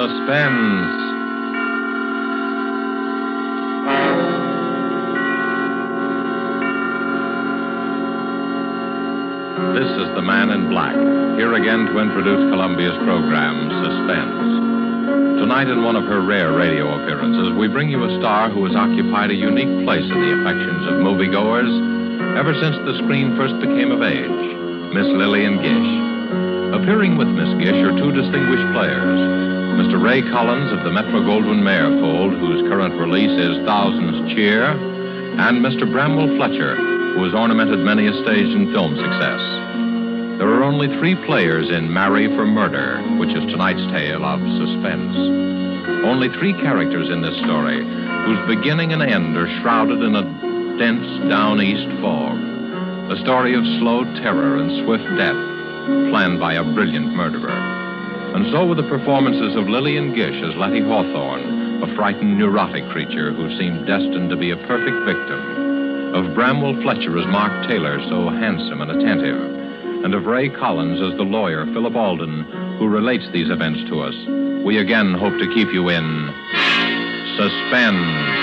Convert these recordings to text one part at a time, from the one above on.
Suspense. This is the Man in Black, here again to introduce Columbia's program, Suspense. Tonight, in one of her rare radio appearances, we bring you a star who has occupied a unique place in the affections of moviegoers ever since the screen first became of age, Miss Lillian Gish. Appearing with Miss Gish are two distinguished players, Mr. Ray Collins of the Metro-Goldwyn-Mayer fold, whose current release is Thousands Cheer, and Mr. Bramwell Fletcher, who has ornamented many a stage and film success. There are only three players in Marry for Murder, which is tonight's tale of suspense. Only three characters in this story, whose beginning and end are shrouded in a dense down-east fog. A story of slow terror and swift death, planned by a brilliant murderer. And so with the performances of Lillian Gish as Letty Hawthorne, a frightened, neurotic creature who seemed destined to be a perfect victim, of Bramwell Fletcher as Mark Taylor, so handsome and attentive, and of Ray Collins as the lawyer, Philip Alden, who relates these events to us, we again hope to keep you in suspense.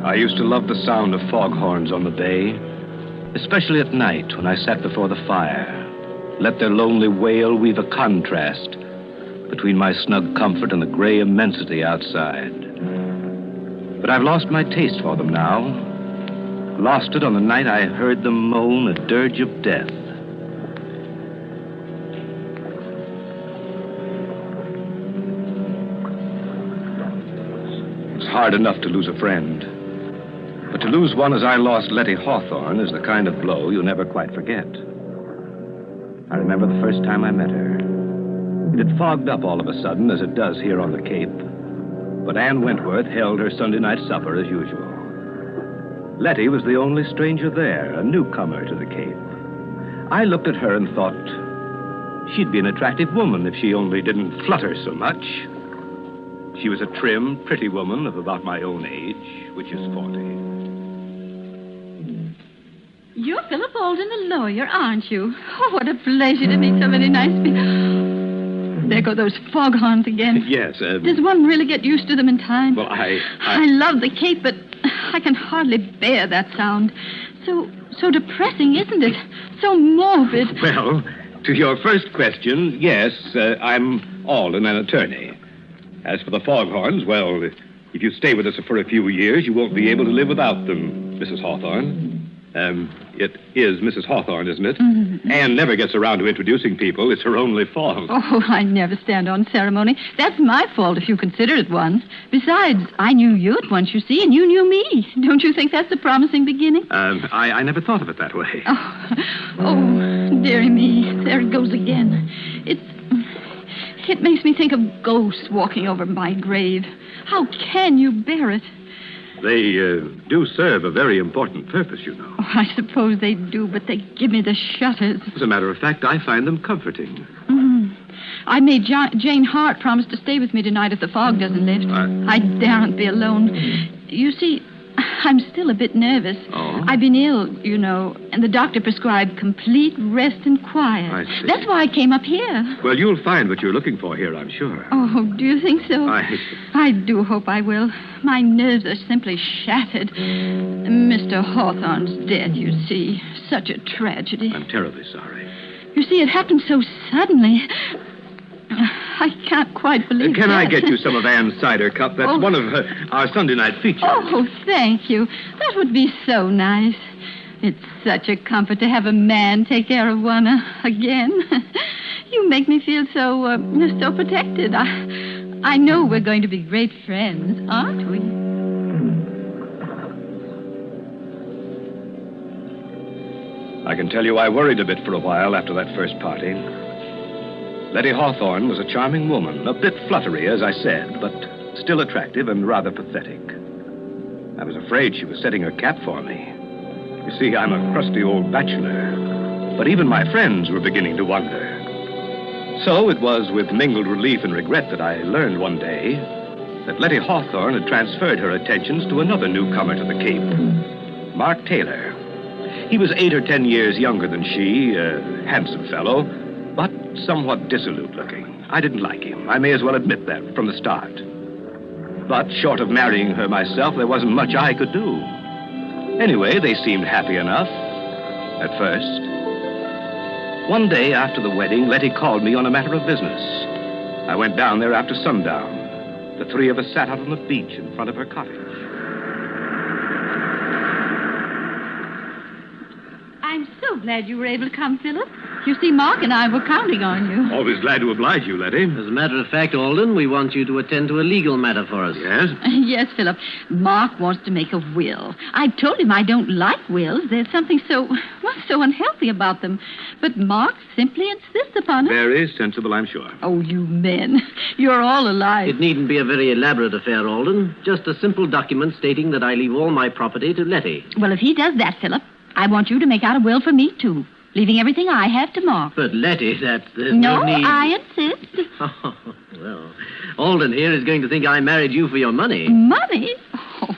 I used to love the sound of foghorns on the bay, especially at night when I sat before the fire. Let their lonely wail weave a contrast between my snug comfort and the gray immensity outside. But I've lost my taste for them now. Lost it on the night I heard them moan a dirge of death. It's hard enough to lose a friend. But to lose one as I lost Letty Hawthorne is the kind of blow you'll never quite forget. I remember the first time I met her. It had fogged up all of a sudden, as it does here on the Cape. But Ann Wentworth held her Sunday night supper as usual. Letty was the only stranger there, a newcomer to the Cape. I looked at her and thought she'd be an attractive woman if she only didn't flutter so much. She was a trim, pretty woman of about my own age, which is 40. You're Philip Alden, the lawyer, aren't you? Oh, what a pleasure to meet so many nice people. There go those foghorns again. Yes, Does one really get used to them in time? Well, I love the Cape, but I can hardly bear that sound. So depressing, isn't it? So morbid. Well, to your first question, yes, I'm Alden, an attorney. As for the foghorns, well, if you stay with us for a few years, you won't be able to live without them, Mrs. Hawthorne. It is Mrs. Hawthorne, isn't it? Mm-hmm. Anne never gets around to introducing people. It's her only fault. Oh, I never stand on ceremony. That's my fault if you consider it one. Besides, I knew you at once, you see, and you knew me. Don't you think that's a promising beginning? I never thought of it that way. Oh, dearie me. There it goes again. It makes me think of ghosts walking over my grave. How can you bear it? They do serve a very important purpose, you know. Oh, I suppose they do, but they give me the shudders. As a matter of fact, I find them comforting. I made Jane Hart promise to stay with me tonight if the fog doesn't lift. I daren't be alone. You see, I'm still a bit nervous. Oh? I've been ill, you know, and the doctor prescribed complete rest and quiet. I see. That's why I came up here. Well, you'll find what you're looking for here, I'm sure. Oh, do you think so? I do hope I will. My nerves are simply shattered. Mr. Hawthorne's death, you see. Such a tragedy. I'm terribly sorry. You see, it happened so suddenly. I can't quite believe Can that. I get you some of Anne's cider cup? That's one of our Sunday night features. Oh, thank you. That would be so nice. It's such a comfort to have a man take care of one again. You make me feel so protected. I know we're going to be great friends, aren't we? I can tell you I worried a bit for a while after that first party. Letty Hawthorne was a charming woman, a bit fluttery, as I said, but still attractive and rather pathetic. I was afraid she was setting her cap for me. You see, I'm a crusty old bachelor, but even my friends were beginning to wonder. So it was with mingled relief and regret that I learned one day that Letty Hawthorne had transferred her attentions to another newcomer to the Cape, Mark Taylor. He was 8 or 10 years younger than she, a handsome fellow, but somewhat dissolute looking. I didn't like him. I may as well admit that from the start. But short of marrying her myself, there wasn't much I could do. Anyway, they seemed happy enough at first. One day after the wedding, Letty called me on a matter of business. I went down there after sundown. The three of us sat out on the beach in front of her cottage. I'm so glad you were able to come, Philip. You see, Mark and I were counting on you. Always glad to oblige you, Letty. As a matter of fact, Alden, we want you to attend to a legal matter for us. Yes? Yes, Philip. Mark wants to make a will. I told him I don't like wills. There's something so unhealthy about them. But Mark simply insists upon it. Very sensible, I'm sure. Oh, you men. You're all alike. It needn't be a very elaborate affair, Alden. Just a simple document stating that I leave all my property to Letty. Well, if he does that, Philip, I want you to make out a will for me, too. Leaving everything I have to Mark. But Letty, there's No, no need... I insist. Oh, well, Alden here is going to think I married you for your money. Money? Oh,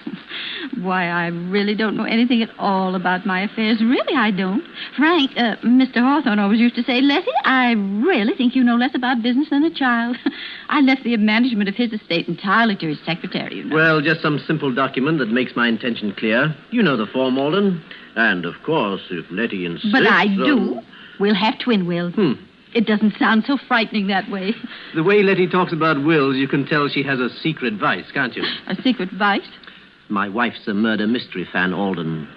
why, I really don't know anything at all about my affairs. Really, I don't. Frank, Mr. Hawthorne always used to say, Letty, I really think you know less about business than a child. I left the management of his estate entirely to his secretary, you know. Well, just some simple document that makes my intention clear. You know the form, Alden. And, of course, if Letty insists... But I do. We'll have twin wills. It doesn't sound so frightening that way. The way Letty talks about wills, you can tell she has a secret vice, can't you? A secret vice? My wife's a murder mystery fan, Alden.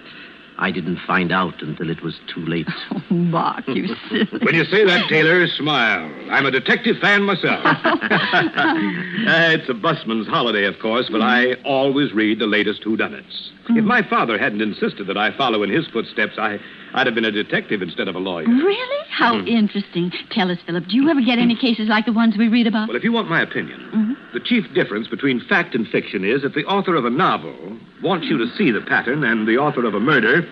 I didn't find out until it was too late. Oh, Mark, you silly. When you say that, Taylor, smile. I'm a detective fan myself. It's a busman's holiday, of course, but I always read the latest whodunits. If my father hadn't insisted that I follow in his footsteps, I'd have been a detective instead of a lawyer. Really? How interesting. Tell us, Philip, do you ever get any cases like the ones we read about? Well, if you want my opinion, the chief difference between fact and fiction is that the author of a novel wants you to see the pattern and the author of a murder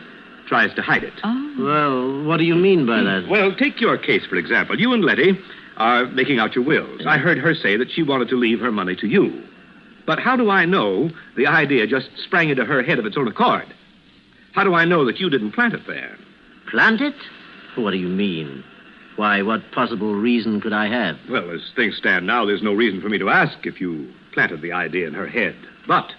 tries to hide it. Oh. Well, what do you mean by that? Well, take your case, for example. You and Letty are making out your wills. I heard her say that she wanted to leave her money to you. But how do I know the idea just sprang into her head of its own accord? How do I know that you didn't plant it there? Plant it? What do you mean? Why, what possible reason could I have? Well, as things stand now, there's no reason for me to ask if you planted the idea in her head. But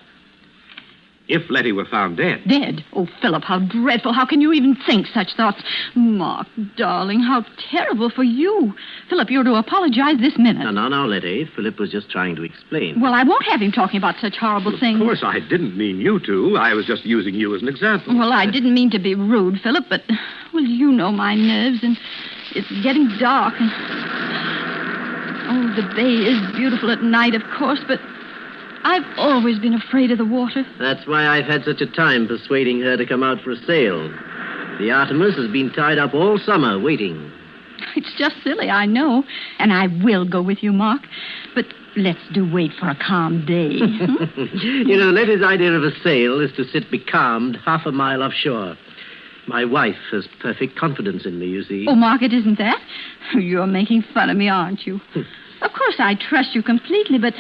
if Letty were found dead... Dead? Oh, Philip, how dreadful. How can you even think such thoughts? Mark, darling, how terrible for you. Philip, you're to apologize this minute. No, Letty. Philip was just trying to explain. Well, I won't have him talking about such horrible things. Of course, I didn't mean you to. I was just using you as an example. Well, I didn't mean to be rude, Philip, but, well, you know my nerves, and it's getting dark, and... Oh, the bay is beautiful at night, of course, but I've always been afraid of the water. That's why I've had such a time persuading her to come out for a sail. The Artemis has been tied up all summer waiting. It's just silly, I know, and I will go with you, Mark, but let's do wait for a calm day. You know, Letty's idea of a sail is to sit becalmed half a mile offshore. My wife has perfect confidence in me, you see. Oh, Mark, it isn't that. You're making fun of me, aren't you? Of course, I trust you completely, but...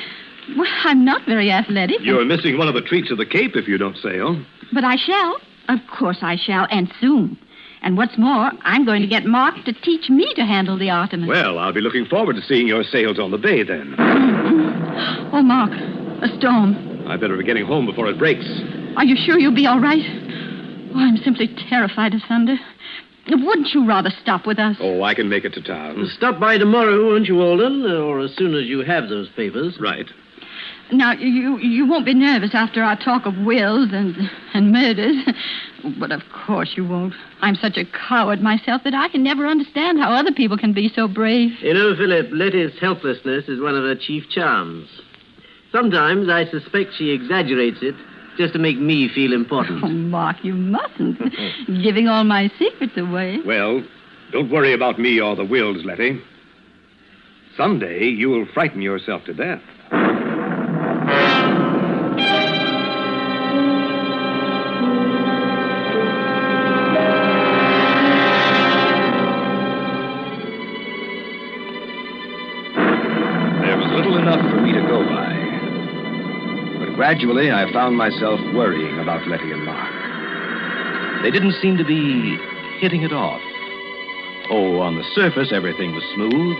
Well, I'm not very athletic. You're missing one of the treats of the Cape if you don't sail. But I shall. Of course I shall, and soon. And what's more, I'm going to get Mark to teach me to handle the Artemis. Well, I'll be looking forward to seeing your sails on the bay then. Oh, Mark, a storm. I better be getting home before it breaks. Are you sure you'll be all right? Oh, I'm simply terrified of thunder. Wouldn't you rather stop with us? Oh, I can make it to town. Stop by tomorrow, won't you, Alden? Or as soon as you have those papers. Right. Now, you won't be nervous after our talk of wills and murders. But of course you won't. I'm such a coward myself that I can never understand how other people can be so brave. You know, Philip, Letty's helplessness is one of her chief charms. Sometimes I suspect she exaggerates it just to make me feel important. Oh, Mark, you mustn't. Giving all my secrets away. Well, don't worry about me or the wills, Letty. Someday you will frighten yourself to death. There was little enough for me to go by. But gradually I found myself worrying about Letty and Mark. They didn't seem to be hitting it off. Oh, on the surface, everything was smooth.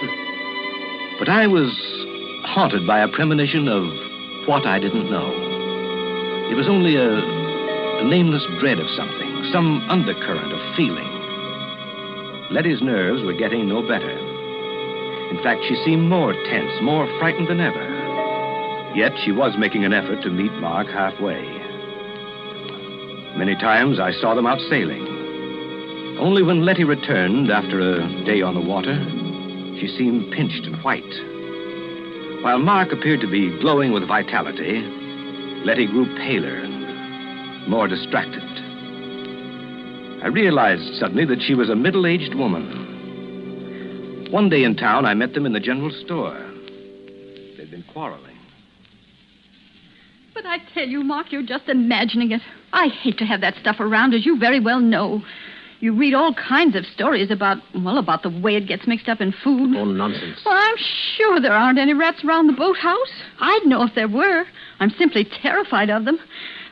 But I was haunted by a premonition of what I didn't know. It was only a nameless dread of something, some undercurrent of feeling. Letty's nerves were getting no better. In fact, she seemed more tense, more frightened than ever. Yet she was making an effort to meet Mark halfway. Many times I saw them out sailing. Only when Letty returned after a day on the water, she seemed pinched and white. While Mark appeared to be glowing with vitality, Letty grew paler and more distracted. I realized suddenly that she was a middle-aged woman. One day in town, I met them in the general store. They'd been quarreling. But I tell you, Mark, you're just imagining it. I hate to have that stuff around, as you very well know. You read all kinds of stories about the way it gets mixed up in food. Oh, nonsense. Well, I'm sure there aren't any rats around the boathouse. I'd know if there were. I'm simply terrified of them.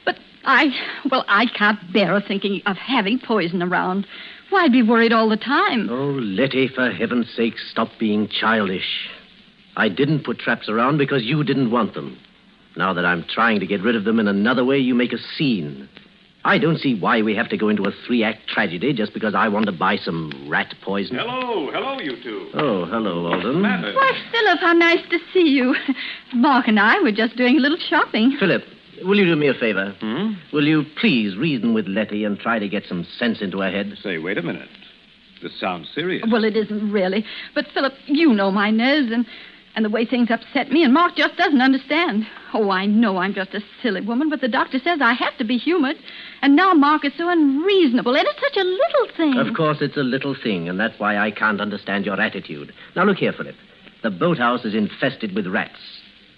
But I can't bear thinking of having poison around. Why, I'd be worried all the time. Oh, Letty, for heaven's sake, stop being childish. I didn't put traps around because you didn't want them. Now that I'm trying to get rid of them in another way, you make a scene. I don't see why we have to go into a 3-act tragedy just because I want to buy some rat poison. Hello, you two. Oh, hello, Alden. Why, Philip, how nice to see you. Mark and I were just doing a little shopping. Philip, will you do me a favor? Hmm? Will you please reason with Letty and try to get some sense into her head? Say, wait a minute. This sounds serious. Well, it isn't really. But, Philip, you know my nerves and the way things upset me, and Mark just doesn't understand. Oh, I know I'm just a silly woman, but the doctor says I have to be humored. And now Mark is so unreasonable, and it's such a little thing. Of course, it's a little thing, and that's why I can't understand your attitude. Now, look here, Philip. The boathouse is infested with rats.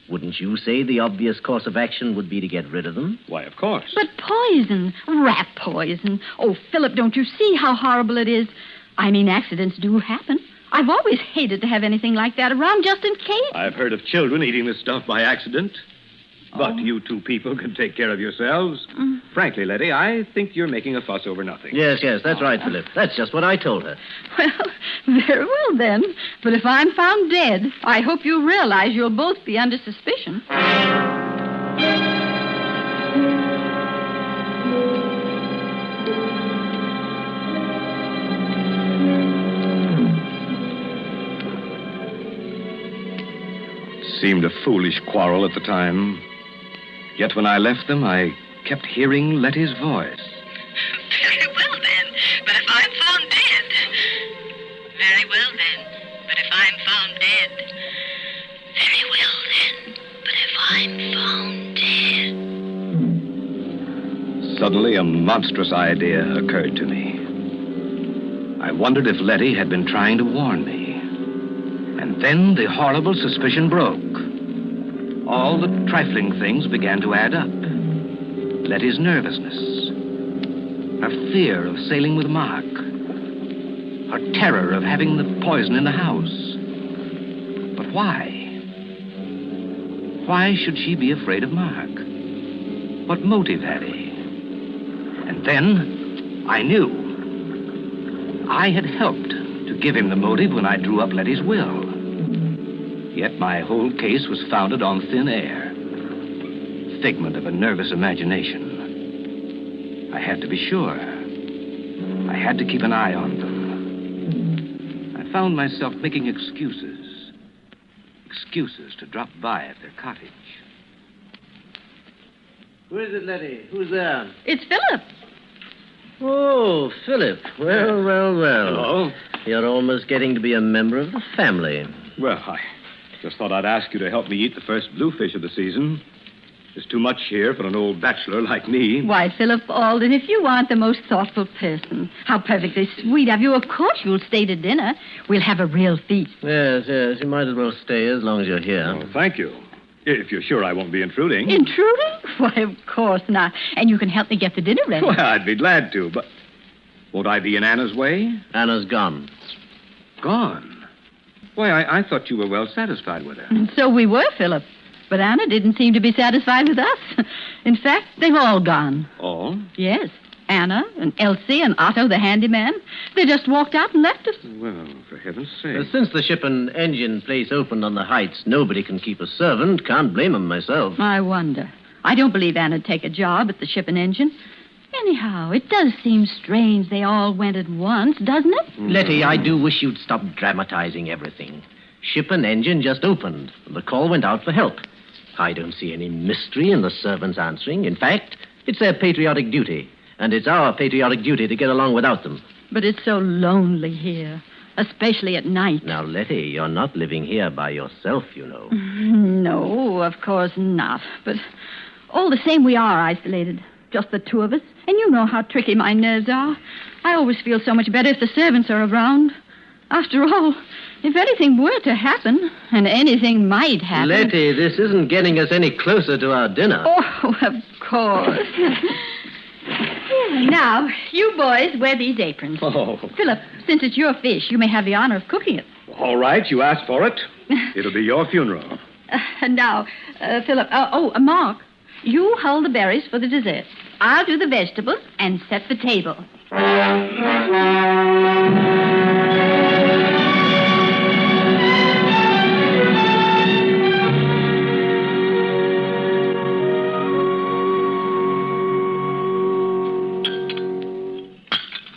Wouldn't you say the obvious course of action would be to get rid of them? Why, of course. But poison, rat poison. Oh, Philip, don't you see how horrible it is? I mean, accidents do happen. I've always hated to have anything like that around just in case. I've heard of children eating this stuff by accident. But you two people can take care of yourselves. Frankly, Letty, I think you're making a fuss over nothing. Yes, that's right, Philip. That's just what I told her. Well, very well then. But if I'm found dead, I hope you realize you'll both be under suspicion. Seemed a foolish quarrel at the time. Yet when I left them, I kept hearing Letty's voice. Very well, then. But if I'm found dead. Very well, then. But if I'm found dead. Very well, then. But if I'm found dead. Suddenly, a monstrous idea occurred to me. I wondered if Letty had been trying to warn me. And then the horrible suspicion broke. All the trifling things began to add up. Letty's nervousness, her fear of sailing with Mark, her terror of having the poison in the house. But why? Why should she be afraid of Mark? What motive had he? And then I knew. I had helped to give him the motive when I drew up Letty's will. Yet my whole case was founded on thin air. Figment of a nervous imagination. I had to be sure. I had to keep an eye on them. I found myself making excuses. Excuses to drop by at their cottage. Who is it, Letty? Who's there? It's Philip. Oh, Philip. Well. Hello. You're almost getting to be a member of the family. Well, I just thought I'd ask you to help me eat the first bluefish of the season. There's too much here for an old bachelor like me. Why, Philip Alden, if you aren't the most thoughtful person. How perfectly sweet of you. Of course you'll stay to dinner. We'll have a real feast. Yes. You might as well stay as long as you're here. Oh, thank you. If you're sure I won't be intruding. Intruding? Why, of course not. And you can help me get the dinner ready. Well, I'd be glad to, but won't I be in Anna's way? Anna's gone. Gone? Why, I thought you were well satisfied with her. And so we were, Philip. But Anna didn't seem to be satisfied with us. In fact, they've all gone. All? Yes. Anna and Elsie and Otto, the handyman. They just walked out and left us. Well, for heaven's sake. Since the ship and engine place opened on the heights, nobody can keep a servant. Can't blame 'em myself. I wonder. I don't believe Anna'd take a job at the ship and engine. Anyhow, it does seem strange they all went at once, doesn't it? Letty, I do wish you'd stop dramatizing everything. Ship and engine just opened. The call went out for help. I don't see any mystery in the servants answering. In fact, it's their patriotic duty. And it's our patriotic duty to get along without them. But it's so lonely here, especially at night. Now, Letty, you're not living here by yourself, you know. No, of course not. But all the same, we are isolated. Just the two of us. And you know how tricky my nerves are. I always feel so much better if the servants are around. After all, if anything were to happen, and anything might happen... Letty, this isn't getting us any closer to our dinner. Oh, of course. Now, you boys wear these aprons. Oh. Philip, since it's your fish, you may have the honor of cooking it. All right, you asked for it. It'll be your funeral. Now, Philip, Mark, you hold the berries for the dessert. I'll do the vegetables and set the table.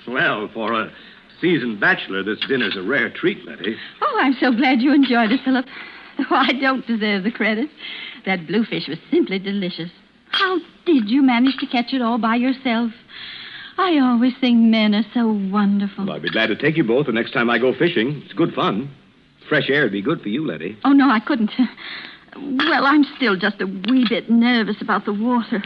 Well, for a seasoned bachelor, this dinner's a rare treat, Letty. Oh, I'm so glad you enjoyed it, Philip. Though I don't deserve the credit. That bluefish was simply delicious. How did you manage to catch it all by yourself? I always think men are so wonderful. Well, I'd be glad to take you both the next time I go fishing. It's good fun. Fresh air would be good for you, Letty. Oh, no, I couldn't. Well, I'm still just a wee bit nervous about the water.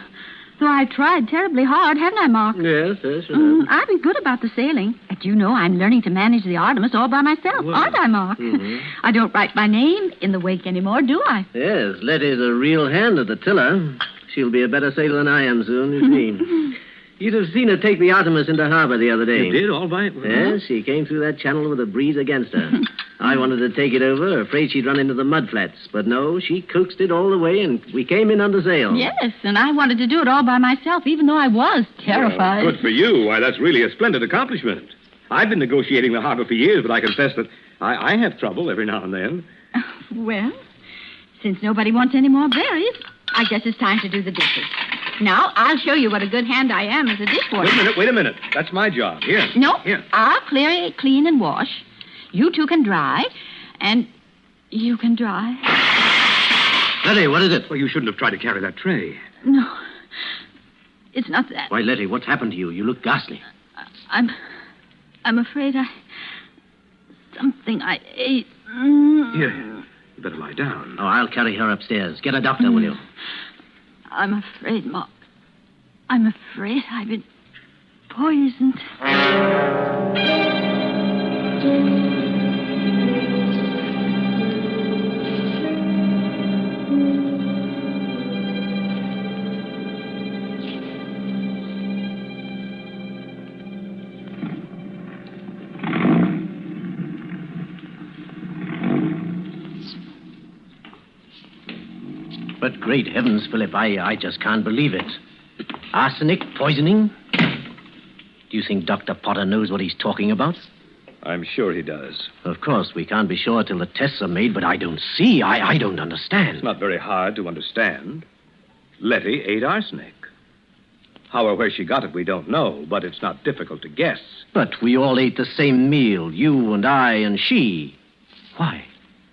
Though I tried terribly hard, haven't I, Mark? Yes. I've been good about the sailing. But you know I'm learning to manage the Artemis all by myself, aren't I, Mark? Mm-hmm. I don't write my name in the wake anymore, do I? Yes, Letty's a real hand at the tiller. She'll be a better sailor than I am soon, you see. You'd have seen her take the Artemis into harbor the other day. You did, all right? Yes, she came through that channel with a breeze against her. I wanted to take it over, afraid she'd run into the mud flats. But no, she coaxed it all the way, and we came in under sail. Yes, and I wanted to do it all by myself, even though I was terrified. Well, good for you. Why, that's really a splendid accomplishment. I've been negotiating the harbor for years, but I confess that I have trouble every now and then. Well, since nobody wants any more berries, I guess it's time to do the dishes. Now, I'll show you what a good hand I am as a dishwasher. Wait a minute. That's my job. Here. No, Here. I'll clean and wash. You two can dry, and you can dry. Letty, what is it? Well, you shouldn't have tried to carry that tray. No, it's not that. Why, Letty, what's happened to you? You look ghastly. I'm afraid something I ate. Here, you better lie down. Oh, I'll carry her upstairs. Get a doctor, will you? I'm afraid, Mark. I'm afraid I've been poisoned. But great heavens, Philip, I just can't believe it. Arsenic, poisoning? Do you think Dr. Potter knows what he's talking about? I'm sure he does. Of course, we can't be sure till the tests are made, but I don't see. I don't understand. It's not very hard to understand. Letty ate arsenic. How or where she got it, we don't know, but it's not difficult to guess. But we all ate the same meal, you and I and she. Why,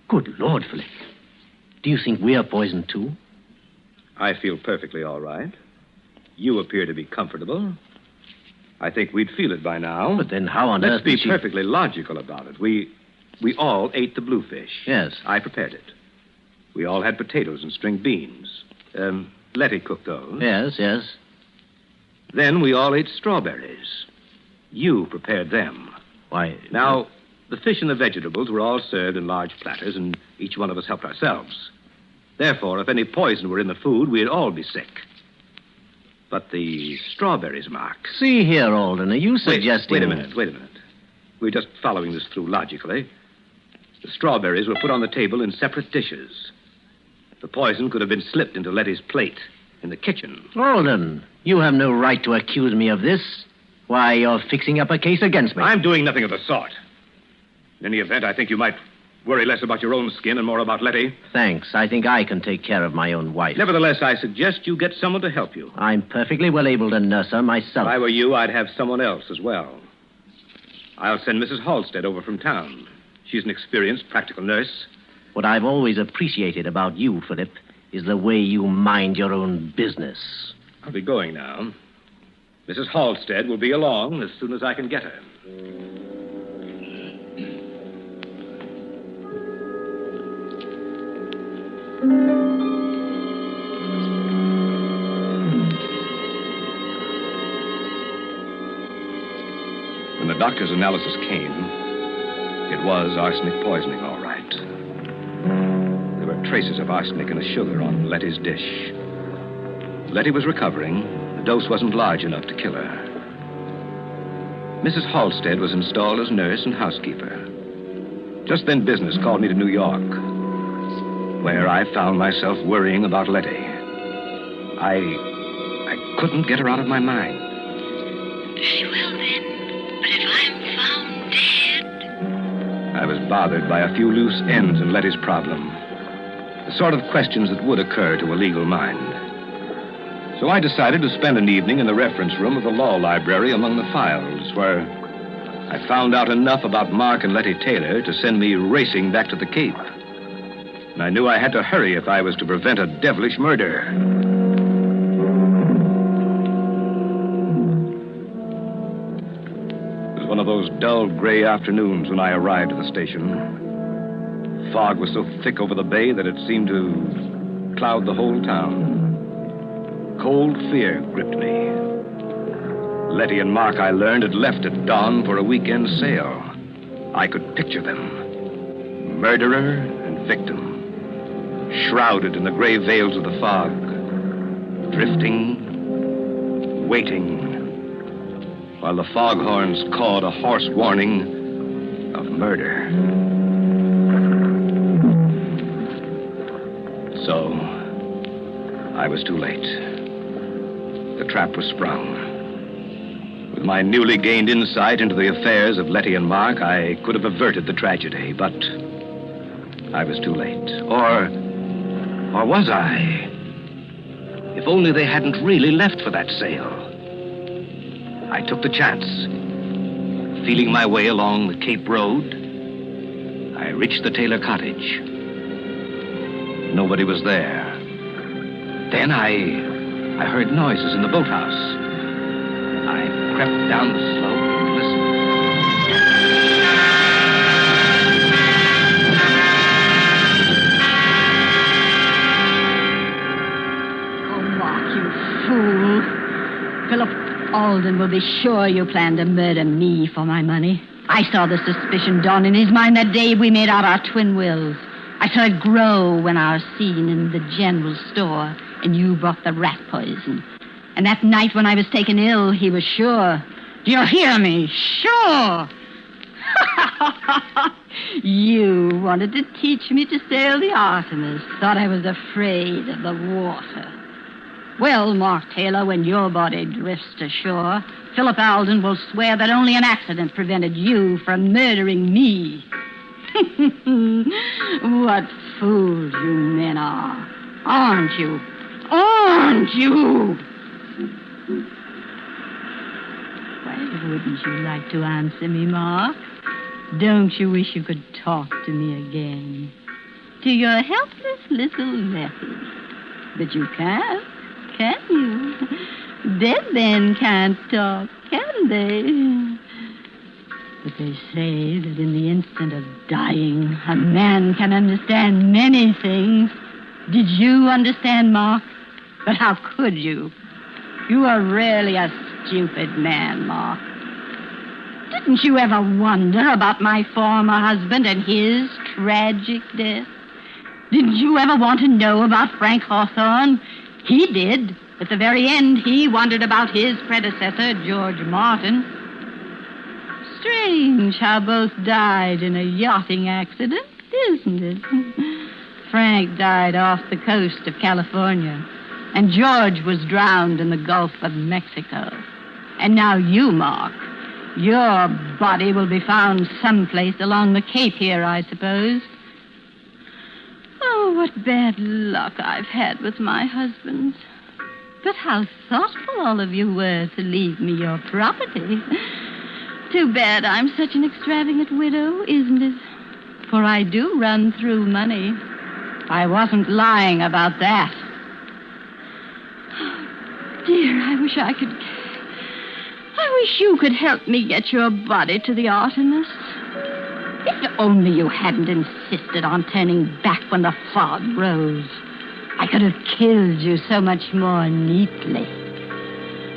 good Lord, Philip. Do you think we're poisoned, too? I feel perfectly all right. You appear to be comfortable. I think we'd feel it by now. But then how on Let's earth be did she... perfectly logical about it. We all ate the bluefish. Yes. I prepared it. We all had potatoes and string beans. Letty cooked those. Yes. Then we all ate strawberries. You prepared them. Why... Now, the fish and the vegetables were all served in large platters, and each one of us helped ourselves. Therefore, if any poison were in the food, we'd all be sick. But the strawberries, Mark... See here, Alden, are you suggesting... Wait a minute. We're just following this through logically. The strawberries were put on the table in separate dishes. The poison could have been slipped into Letty's plate. in the kitchen. Alden, you have no right to accuse me of this. Why, you're fixing up a case against me. I'm doing nothing of the sort. In any event, I think you might worry less about your own skin and more about Letty. Thanks. I think I can take care of my own wife. Nevertheless, I suggest you get someone to help you. I'm perfectly well able to nurse her myself. If I were you, I'd have someone else as well. I'll send Mrs. Halstead over from town. She's an experienced practical nurse. What I've always appreciated about you, Philip, is the way you mind your own business. I'll be going now. Mrs. Halstead will be along as soon as I can get her. When the doctor's analysis came, it was arsenic poisoning, all right. There were traces of arsenic in the sugar on Letty's dish. Letty was recovering. The dose wasn't large enough to kill her. Mrs. Halstead was installed as nurse and housekeeper. Just then business called me to New York, where I found myself worrying about Letty. I couldn't get her out of my mind. Very well, then. But if I'm found dead... I was bothered by a few loose ends in Letty's problem. The sort of questions that would occur to a legal mind. So I decided to spend an evening in the reference room of the law library among the files, where I found out enough about Mark and Letty Taylor to send me racing back to the Cape. And I knew I had to hurry if I was to prevent a devilish murder. It was one of those dull gray afternoons when I arrived at the station. Fog was so thick over the bay that it seemed to cloud the whole town. Cold fear gripped me. Letty and Mark, I learned, had left at dawn for a weekend sail. I could picture them. Murderer and victim. Shrouded in the gray veils of the fog. Drifting. Waiting. While the foghorns cawed a hoarse warning of murder. So, I was too late. The trap was sprung. With my newly gained insight into the affairs of Letty and Mark, I could have averted the tragedy, but I was too late. Or was I? If only they hadn't really left for that sail. I took the chance. Feeling my way along the Cape Road, I reached the Taylor cottage. Nobody was there. Then I heard noises in the boathouse. I crept down the slope and listened. Oh, Mark, you fool. Philip Alden will be sure you planned to murder me for my money. I saw the suspicion dawn in his mind that day we made out our twin wills. I saw it grow when our scene in the general store and you brought the rat poison. And that night when I was taken ill, he was sure. Do you hear me? Sure. You wanted to teach me to sail the Artemis. Thought I was afraid of the water. Well, Mark Taylor, when your body drifts to shore, Philip Alden will swear that only an accident prevented you from murdering me. What fools you men are. Aren't you? Aren't you? Why wouldn't you like to answer me, Mark? Don't you wish you could talk to me again? To your helpless little Letty. But you can't, can you? Dead men can't talk, can they? But they say that in the instant of dying, a man can understand many things. Did you understand, Mark? But how could you? You are really a stupid man, Mark. Didn't you ever wonder about my former husband and his tragic death? Didn't you ever want to know about Frank Hawthorne? He did. At the very end, he wondered about his predecessor, George Martin. Strange how both died in a yachting accident, isn't it? Frank died off the coast of California. And George was drowned in the Gulf of Mexico. And now you, Mark. Your body will be found someplace along the Cape here, I suppose. Oh, what bad luck I've had with my husbands. But how thoughtful all of you were to leave me your property. Too bad I'm such an extravagant widow, isn't it? For I do run through money. I wasn't lying about that. Oh, dear, I wish you could help me get your body to the Artemis. If only you hadn't insisted on turning back when the fog rose. I could have killed you so much more neatly.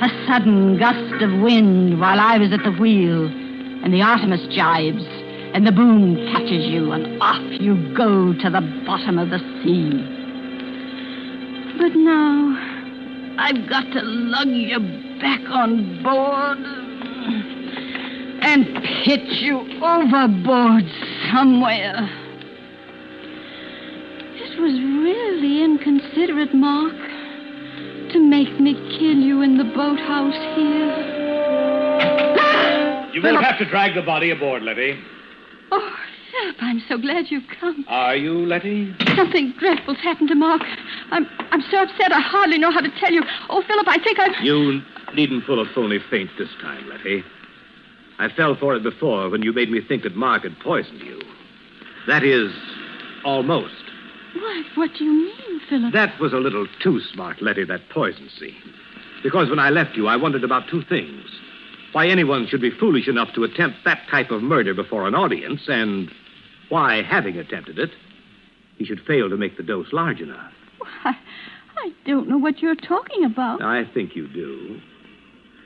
A sudden gust of wind while I was at the wheel, and the Artemis jibes, and the boom catches you, and off you go to the bottom of the sea. But now, I've got to lug you back on board and pitch you overboard somewhere. It was really inconsiderate, Mark, to make me kill you in the boathouse here. You won't have to drag the body aboard, Letty. Oh, Philip, I'm so glad you've come. Are you, Letty? Something dreadful's happened to Mark. I'm so upset I hardly know how to tell you. Oh, Philip, I think I've... You needn't pull a phony feint this time, Letty. I fell for it before when you made me think that Mark had poisoned you. That is, almost. Why, what do you mean, Philip? That was a little too smart, Letty, that poison scene. Because when I left you, I wondered about two things. Why anyone should be foolish enough to attempt that type of murder before an audience, and why, having attempted it, he should fail to make the dose large enough. Why, I don't know what you're talking about. I think you do.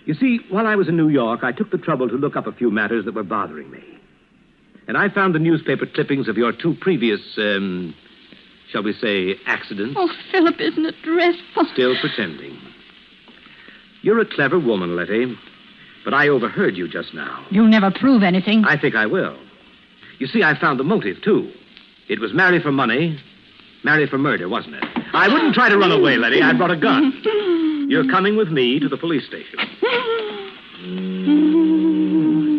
You see, while I was in New York, I took the trouble to look up a few matters that were bothering me. And I found the newspaper clippings of your two previous, shall we say, accidents. Oh, Philip, isn't it dreadful? Still pretending. You're a clever woman, Letty, but I overheard you just now. You'll never prove anything. I think I will. You see, I found the motive, too. It was marry for money, marry for murder, wasn't it? I wouldn't try to run away, Letty. I brought a gun. You're coming with me to the police station.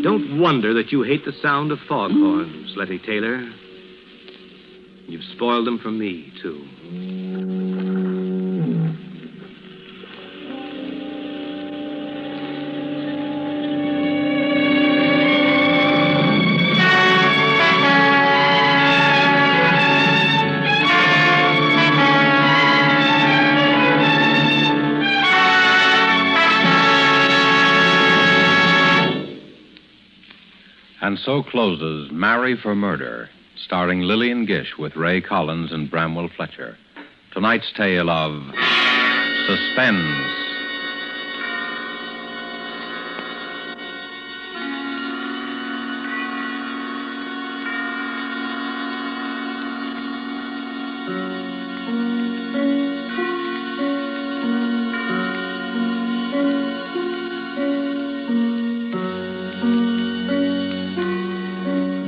Don't wonder that you hate the sound of foghorns, Letty Taylor. You've spoiled them for me, too. And so closes Marry for Murder, starring Lillian Gish with Ray Collins and Bramwell Fletcher. Tonight's tale of suspense.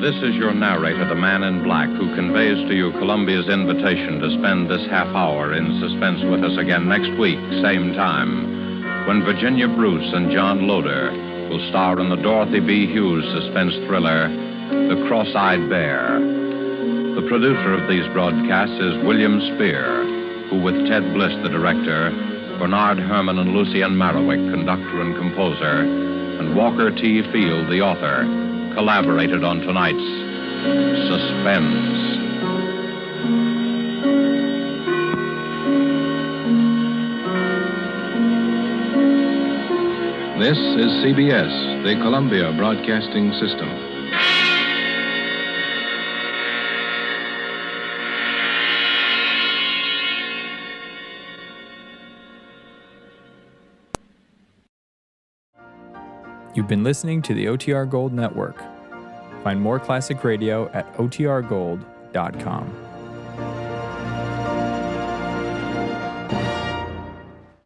This is your narrator, the man in black, who conveys to you Columbia's invitation to spend this half hour in suspense with us again next week, same time, when Virginia Bruce and John Loder will star in the Dorothy B. Hughes suspense thriller, The Cross-Eyed Bear. The producer of these broadcasts is William Spear, who, with Ted Bliss, the director, Bernard Herrmann and Lucien Marowik, conductor and composer, and Walker T. Field, the author, collaborated on tonight's Suspense. This is CBS, the Columbia Broadcasting System. You've been listening to the OTR Gold Network. Find more classic radio at otrgold.com.